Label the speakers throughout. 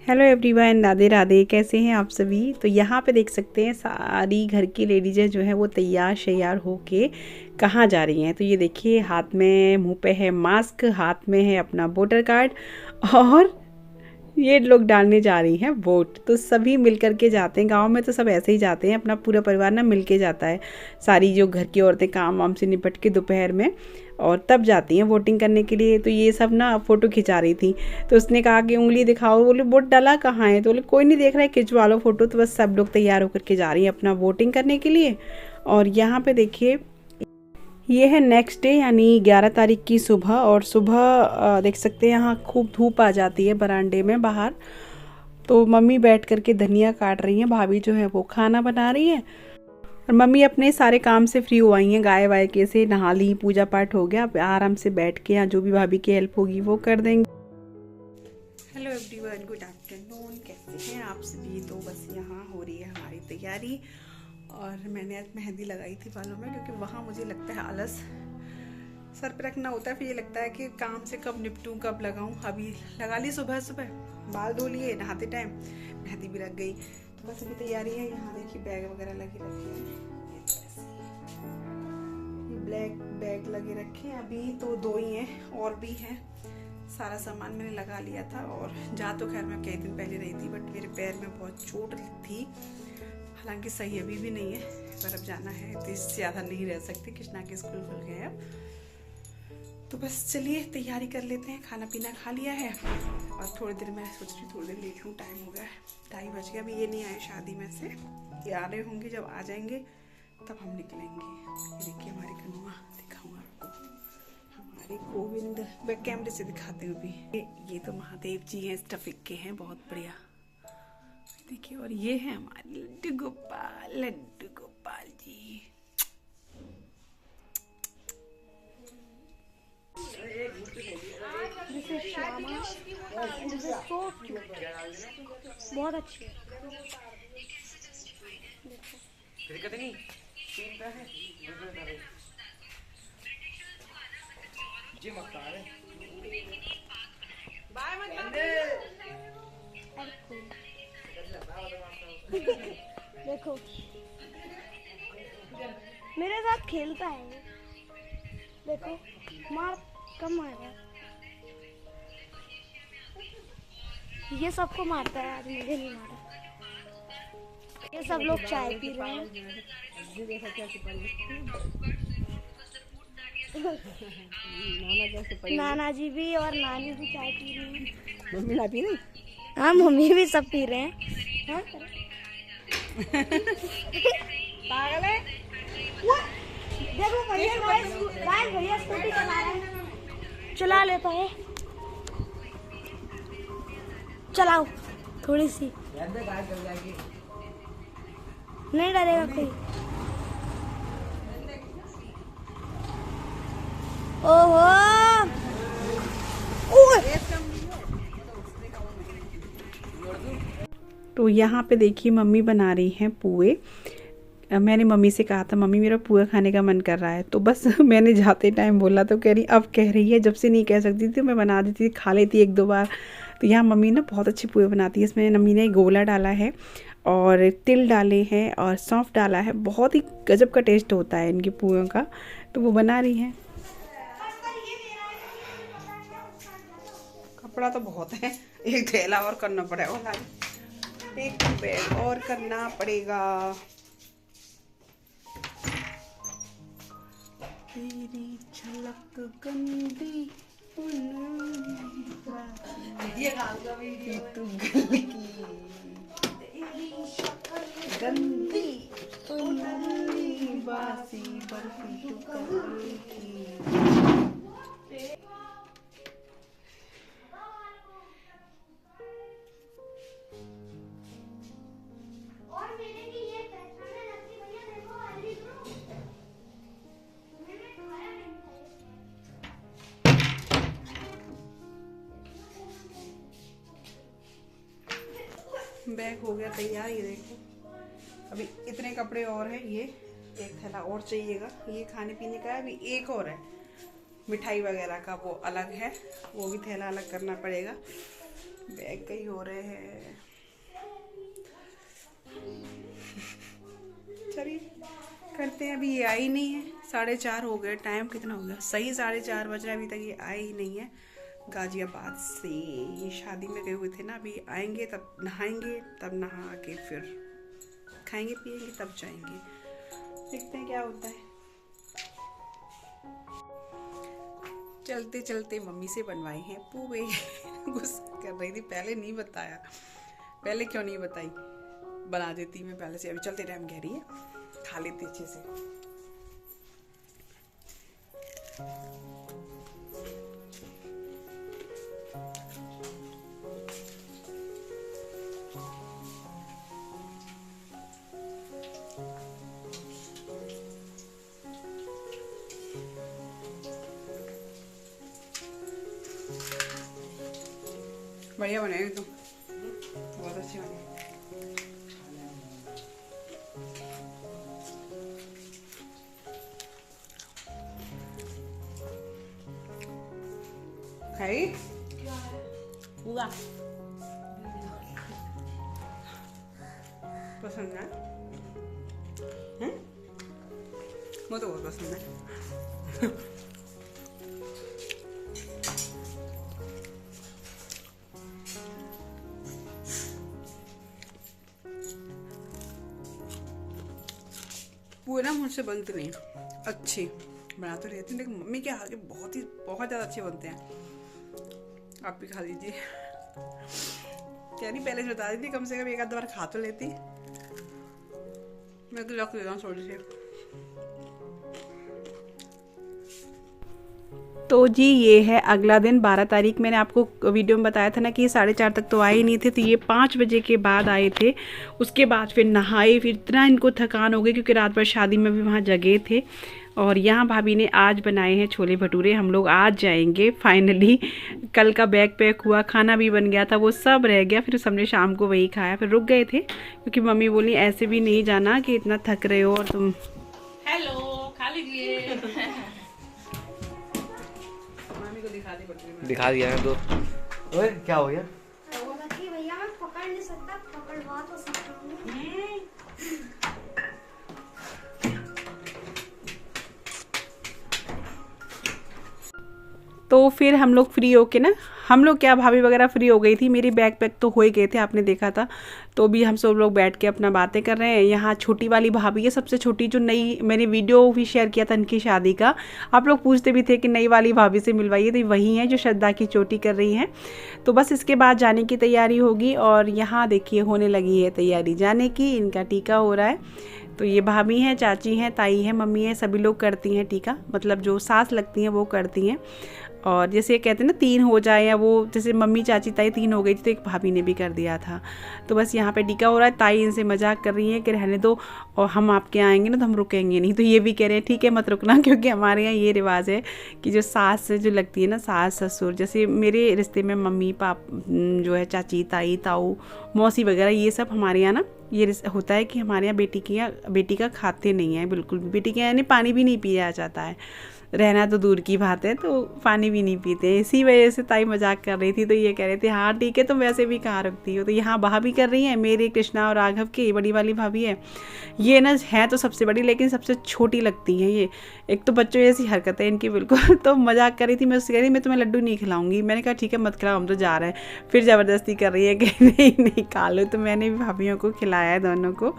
Speaker 1: Hello everyone, Radhe Radhe. कैसे हैं आप सभी। तो यहाँ पे देख सकते हैं सारी घर की लेडीज़ें जो है वो तैयार शैयार होके कहाँ जा रही हैं। तो ये देखिए, हाथ में मुंह पे है मास्क, हाथ में है अपना वोटर कार्ड और ये लोग डालने जा रही हैं वोट। तो सभी मिल कर के जाते हैं। गांव में तो सब ऐसे ही जाते हैं, अपना पूरा परिवार ना मिल के जाता है। सारी जो घर की औरतें काम वाम से निपट के दोपहर में और तब जाती हैं वोटिंग करने के लिए। तो ये सब ना फ़ोटो खिंचा रही थी। तो उसने कहा कि उंगली दिखाओ। बोले वोट डाला कहाँ है। तो बोले कोई नहीं देख रहा है, खिंचवा लो फ़ोटो। तो बस सब लोग तैयार होकर के जा रही हैं अपना वोटिंग करने के लिए। और यहाँ पे देखिए, ये है नेक्स्ट डे यानी 11 तारीख की सुबह। और सुबह देख सकते हैं यहाँ खूब धूप आ जाती है बरामदे में बाहर। तो मम्मी बैठ करके धनिया काट रही हैं, भाभी जो है वो खाना बना रही है। और मम्मी अपने सारे काम से फ्री हो आई हैं, गाय वाय के से नहा ली, पूजा पाठ हो गया। अब आराम से बैठ के यहाँ जो भी भाभी की हेल्प होगी वो कर देंगे। Hello everyone, good afternoon. कैसे हैं आप सभी। तो बस यहाँ हो रही है हमारी तैयारी। और मैंने आज मेहंदी लगाई थी बालों में, क्योंकि वहाँ मुझे लगता है आलस सर पे रखना होता है। फिर ये लगता है कि काम से कब निपटूं, कब लगाऊं। अभी लगा ली सुबह सुबह, बाल धो लिए नहाते टाइम, मेहंदी भी लग गई। तो बस अभी तैयारी है। यहाँ देखिए बैग वगैरह लगे रखे हैं, ये ब्लैक बैग लगे रखे हैं। अभी तो 2 ही हैं, और भी हैं। सारा सामान मैंने लगा लिया था। और जा तो खैर मैं कई दिन पहले रही थी, बट मेरे पैर में बहुत चोट थी। हालांकि सही अभी भी नहीं है, पर अब जाना है तो इससे ज़्यादा नहीं रह सकते। कृष्णा के स्कूल खुल गए अब। तो बस चलिए तैयारी कर लेते हैं। खाना पीना खा लिया है और थोड़ी देर मैं सोच रही थोड़ी देर लेट लूँ। टाइम हो गया है, 2:30 बज गया। अभी ये नहीं आए शादी में से, ये आ रहे होंगे। जब आ जाएंगे तब हम निकलेंगे। ये देखिए हमारी कनुआ, दिखाऊँ आपको हमारे गोविंद। बैक कैमरे से दिखाते हुए भी, ये तो महादेव जी हैं, ट्रैफिक के हैं, बहुत बढ़िया। देखिए, और ये है हमारे Laddu Gopal ji.
Speaker 2: This is Shama and this is so cute. बहुत अच्छी है।
Speaker 3: दिक्कत नहीं तीन का है जी मत आ रहे बाय मत
Speaker 2: देखो मेरे साथ खेलता है वो। देखो मार कम मार रहा है। ये सबको मारता है, आज मुझे नहीं मारा। ये सब लोग चाय पी रहे हैं। नाना जी भी और नानी भी चाय पी रही हैं।
Speaker 1: मम्मी ना पी रही।
Speaker 2: हाँ, मम्मी भी सब पी रहे हैं। हाँ?
Speaker 1: पागल है।
Speaker 2: देखो भैया स्कूटी चला रहे हैं। चला लेता है, चलाओ थोड़ी सी, नहीं डरेगा कोई। ओहो
Speaker 1: तो यहाँ पे देखिए मम्मी बना रही हैं पुए। मैंने मम्मी से कहा था, मम्मी मेरा पुआ खाने का मन कर रहा है। तो बस मैंने जाते टाइम बोला तो कह रही अब कह रही है, जब से नहीं कह सकती थी मैं बना देती थी, खा लेती 1-2 बार। तो यहाँ मम्मी ना बहुत अच्छी पुए बनाती है। इसमें मम्मी ने गोला डाला है और तिल डाले हैं और सौंफ डाला है। बहुत ही गजब का टेस्ट होता है इनकी पुओं का। तो वो बना रही हैं। कपड़ा तो बहुत है, एक थैला और करना पड़ेगा, एक बैग और करना पड़ेगा। तेरी झलक गंदी ये तू गली की, तेरी शक्ल गंदी बासी बर्फी टुकड़ी की। बैग हो गया तैयार। ये देखो, अभी इतने कपड़े और हैं। ये एक थैला और चाहिएगा, ये खाने पीने का है। अभी एक और है मिठाई वगैरह का, वो अलग है, वो भी थैला अलग करना पड़ेगा। बैग कहीं हो रहे हैं। चलिए करते हैं, अभी ये आई नहीं है। 4:30 हो गए, टाइम कितना हो गया, सही 4:30 बज रहा है, अभी तक ये आई ही नहीं है। गाजियाबाद से ये शादी में गए हुए थे ना, अभी आएंगे तब नहाएंगे, तब नहा के फिर खाएंगे पिएंगे तब जाएंगे। देखते हैं क्या होता है। चलते चलते मम्मी से बनवाए हैं पूरे। गुस्सा कर रही थी, पहले नहीं बताया। पहले क्यों नहीं बताई, बना देती मैं पहले से। अभी चलते टाइम कह रही है, खा लेते अच्छे से। बढ़िया बनाएगी तुम, बहुत अच्छी बनी। खाई पूरा पसंद है, वो तो बहुत पसंद है। पूरा मुझसे बनते नहीं, अच्छी बना तो रहती, लेकिन मम्मी के हाथ के बहुत ज़्यादा अच्छे बनते हैं। आप भी खा लीजिए। क्या नहीं, पहले से बता देती, कम से कम एक आध बार खा तो लेती। मैं तो रख लेता हूँ थोड़ी सी। तो जी ये है अगला दिन 12 तारीख। मैंने आपको वीडियो में बताया था ना कि 4:30 तक तो आए नहीं थे, तो ये 5 बजे के बाद आए थे। उसके बाद फिर नहाए, फिर इतना इनको थकान हो गई क्योंकि रात भर शादी में भी वहाँ जगे थे। और यहाँ भाभी ने आज बनाए हैं छोले भटूरे। हम लोग आज जाएंगे फाइनली। कल का बैग पैक हुआ, खाना भी बन गया था, वो सब रह गया, फिर हमने शाम को वही खाया। फिर रुक गए थे क्योंकि मम्मी बोली ऐसे भी नहीं जाना कि इतना थक रहे हो और तुम।
Speaker 4: हेलो, खा लीजिए।
Speaker 3: दिखा दिया मैं तो। ओए क्या हो गया?
Speaker 2: भैया मैं पकड़ नहीं सकता, पकड़वा तो सकता हूँ।
Speaker 1: तो फिर हम लोग फ्री होके ना, हम लोग क्या भाभी वगैरह फ्री हो गई थी, मेरी बैग पैक तो हो ही गए थे, आपने देखा था। तो भी हम सब लोग बैठ के अपना बातें कर रहे हैं। यहाँ छोटी वाली भाभी है, सबसे छोटी, जो नई, मैंने वीडियो भी शेयर किया था इनकी शादी का। आप लोग पूछते भी थे कि नई वाली भाभी से मिलवाइए, तो वही है जो श्रद्धा की चोटी कर रही हैं। तो बस इसके बाद जाने की तैयारी होगी। और यहाँ देखिए होने लगी है तैयारी जाने की, इनका टीका हो रहा है। तो ये भाभी हैं, चाची हैं, ताई हैं, मम्मी हैं, सभी लोग करती हैं टीका, मतलब जो सास लगती हैं वो करती हैं। और जैसे कहते हैं ना 3 हो जाए, या वो जैसे मम्मी चाची ताई 3 हो गई थी, तो एक भाभी ने भी कर दिया था। तो बस यहाँ पे टीका हो रहा है। ताई इनसे मजाक कर रही है कि रहने दो, और हम आपके आएंगे ना तो हम रुकेंगे नहीं। तो ये भी कह रहे हैं ठीक है मत रुकना, क्योंकि हमारे यहाँ ये रिवाज है कि जो सास जो लगती है ना, सास ससुर, जैसे मेरे रिश्ते में मम्मी पाप जो है, चाची ताई ताऊ मौसी वगैरह, ये सब हमारे यहाँ ना ये होता है कि हमारे यहाँ बेटी का खाते नहीं है बिल्कुल भी। बेटी के यानी पानी भी नहीं पिया जाता है, रहना तो दूर की बात है, तो पानी भी नहीं पीते। इसी वजह से ताई मजाक कर रही थी, तो ये कह रहे थे हाँ ठीक है, तुम वैसे भी कहाँ रखती हो। तो यहाँ भाभी कर रही हैं, मेरे कृष्णा और राघव की बड़ी वाली भाभी है। ये ना है तो सबसे बड़ी, लेकिन सबसे छोटी लगती है ये। एक तो बच्चों जैसी हरकत है इनकी बिल्कुल। तो मजाक कर रही थी, मैं उससे कह रही मैं तुम्हें लड्डू नहीं खिलाऊंगी। मैंने कहा ठीक है मत खिलाओ, हम तो जा रहे हैं। फिर ज़बरदस्ती कर रही है कि नहीं नहीं खा लो। तो मैंने भी भाभीियों को खिलाया है, दोनों को।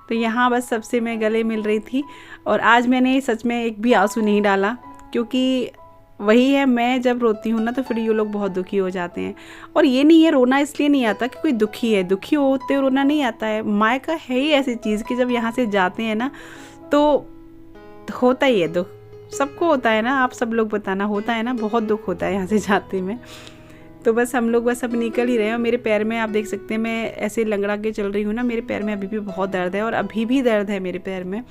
Speaker 1: तो यहाँ बस सबसे मैं गले मिल रही थी। और आज मैंने सच में एक भी आंसू नहीं डाला, क्योंकि वही है, मैं जब रोती हूँ ना तो फिर ये लोग बहुत दुखी हो जाते हैं। और ये नहीं है, रोना इसलिए नहीं आता कि कोई दुखी है, दुखी होते हुए रोना नहीं आता है। मायका है ही ऐसी चीज़ कि जब यहाँ से जाते हैं ना तो होता ही है दुख, सबको होता है ना, आप सब लोग बताना, होता है ना, बहुत दुख होता है यहाँ से जाते में। तो बस हम लोग बस अब निकल ही रहे हैं। और मेरे पैर में आप देख सकते हैं, मैं ऐसे लंगड़ा के चल रही हूँ ना, मेरे पैर में अभी भी बहुत दर्द है और अभी भी दर्द है मेरे पैर में।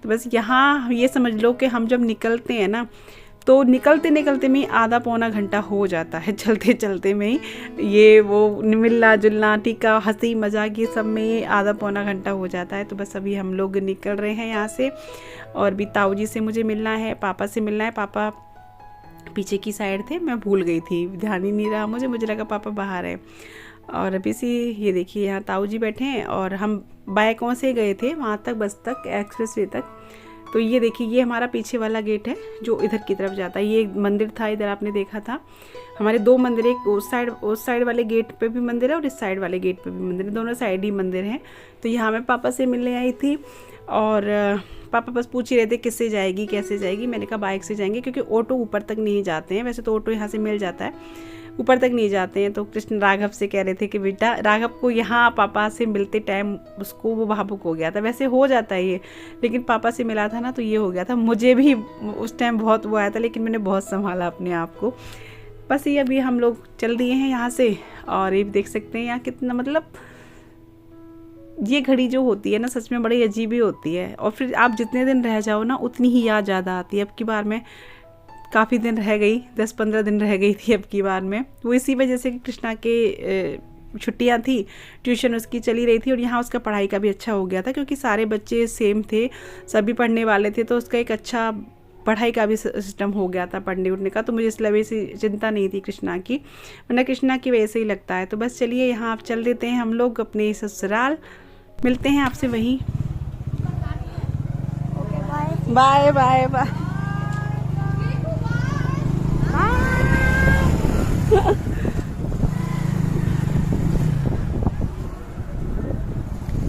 Speaker 1: तो बस यहाँ ये समझ लो कि हम जब निकलते हैं ना तो निकलते निकलते में ही आधा पौना घंटा हो जाता है, चलते चलते में ही ये वो मिलना जुलना टीका हंसी मजाक ये सब में आधा पौना घंटा हो जाता है। तो बस अभी हम लोग निकल रहे हैं यहाँ से। और भी ताऊ जी से मुझे मिलना है, पापा से मिलना है। पापा पीछे की साइड थे, मैं भूल गई थी, ध्यान ही नहीं रहा मुझे लगा पापा बाहर है। और अभी से ये देखिए यहाँ ताऊ जी बैठे हैं और हम बाइकों से गए थे वहाँ तक, बस तक, एक्सप्रेस वे तक। तो ये देखिए ये हमारा पीछे वाला गेट है जो इधर की तरफ जाता है। ये मंदिर था इधर, आपने देखा था हमारे दो मंदिर, एक उस साइड वाले गेट पे भी मंदिर है और इस साइड वाले गेट पे भी मंदिर है, दोनों साइड ही मंदिर हैं। तो यहाँ मैं पापा से मिलने आई थी और पापा बस पूछ ही रहे थे किससे जाएगी कैसे जाएगी। मैंने कहा बाइक से जाएंगे, क्योंकि ऑटो ऊपर तक नहीं जाते हैं, वैसे तो ऑटो यहाँ से मिल जाता है, ऊपर तक नहीं जाते हैं। तो कृष्ण राघव से कह रहे थे कि बेटा, राघव को यहाँ पापा से मिलते टाइम उसको वो भावुक हो गया था, वैसे हो जाता है ये, लेकिन पापा से मिला था ना तो ये हो गया था। मुझे भी उस टाइम बहुत वो आया था, लेकिन मैंने बहुत संभाला अपने आप को। बस ये अभी हम लोग चल दिए हैं यहाँ से। और ये देख सकते हैं यहाँ कितना, मतलब ये घड़ी जो होती है ना सच में बड़ी अजीब ही होती है। और फिर आप जितने दिन रह जाओ ना उतनी ही याद ज़्यादा आती है। अब की बार में काफ़ी दिन रह गई, 10-15 दिन रह गई थी अब की बार में। वो इसी वजह से कि कृष्णा के छुट्टियां थी, ट्यूशन उसकी चली रही थी और यहाँ उसका पढ़ाई का भी अच्छा हो गया था, क्योंकि सारे बच्चे सेम थे, सभी पढ़ने वाले थे, तो उसका एक अच्छा पढ़ाई का भी सिस्टम हो गया था पढ़ने उठने का। तो मुझे इस वजह से चिंता नहीं थी कृष्णा की, वरना कृष्णा की वजह से ही लगता है। तो बस चलिए यहाँ आप चल देते हैं हम लोग अपने ससुराल, मिलते हैं आपसे वहीं।
Speaker 2: Okay bye
Speaker 1: bye bye bye.